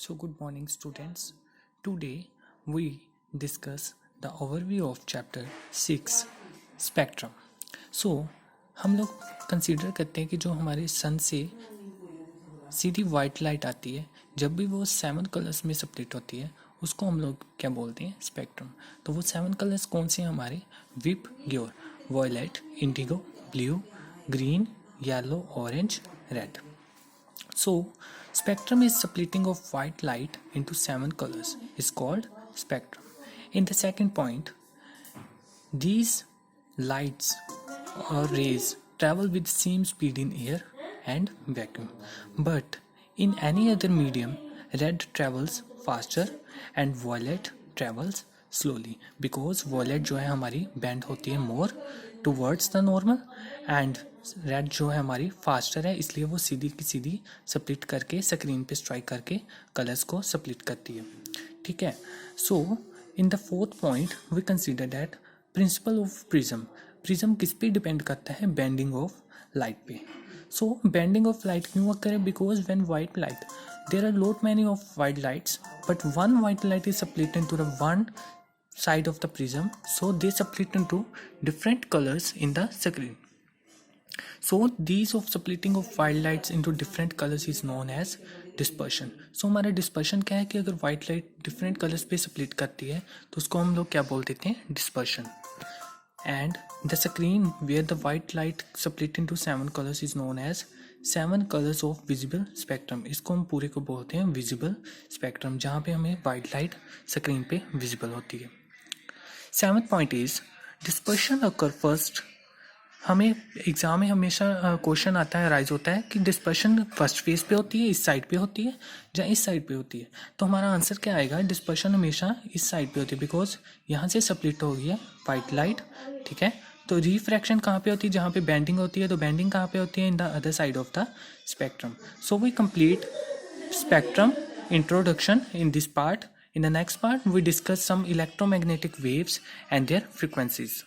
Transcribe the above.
So good morning students. Today we discuss the overview of chapter 6 spectrum. So हम लोग consider करते हैं कि जो हमारे सन से सीधी वाइट लाइट आती है जब भी वो 7 कलर्स में स्प्लिट होती है उसको हम लोग क्या बोलते हैं स्पेक्ट्रम। तो वो 7 कलर्स कौन से हैं हमारे VIBGYOR violet indigo blue green yellow orange red. So, spectrum is splitting of white light into 7 colors is called spectrum. In the second point, these lights or rays travel with same speed in air and vacuum. But in any other medium, red travels faster and violet travels slowly because violet जो है हमारी bend होती है more towards the normal and red जो है हमारी faster है इसलिए वो सीधी की सीधी स्प्लिट करके स्क्रीन पे स्ट्राइक करके कलर्स को स्प्लिट करती है. ठीक है. So in the fourth point we consider that principle of prism किस पे डिपेंड करता है बेंडिंग ऑफ लाइट पे. सो बेंडिंग ऑफ लाइट क्यों अकर है because when white light there are lot many of white lights but one white light is split into the one side of the prism so they split into different colors in the screen. So these of splitting of white lights into different colors is known as dispersion. So हमारा dispersion क्या है कि अगर white light different colors पे split करती है तो उसको हम लोग क्या बोल देते हैं dispersion. And the screen where the white light split into 7 colors is known as 7 colors of visible spectrum. इसको हम पूरे को बोलते हैं visible spectrum जहाँ पे हमें white light screen पे visible होती है. 7th point is dispersion occur first. हमें एग्ज़ाम में हमेशा क्वेश्चन आता है राइज होता है कि डिस्पर्शन फर्स्ट फेज पे होती है इस साइड पे होती है या इस साइड पे होती है. तो हमारा आंसर क्या आएगा डिस्पर्शन हमेशा इस साइड पे होती है बिकॉज यहाँ से स्प्लिट हो गई है वाइट लाइट. ठीक है. तो रिफ्रैक्शन कहाँ पे होती है जहाँ पे बेंडिंग होती है तो बेंडिंग कहाँ पे होती है in the other side of the spectrum. So we complete spectrum introduction in this part. In the next part we discuss some electromagnetic waves and their frequencies.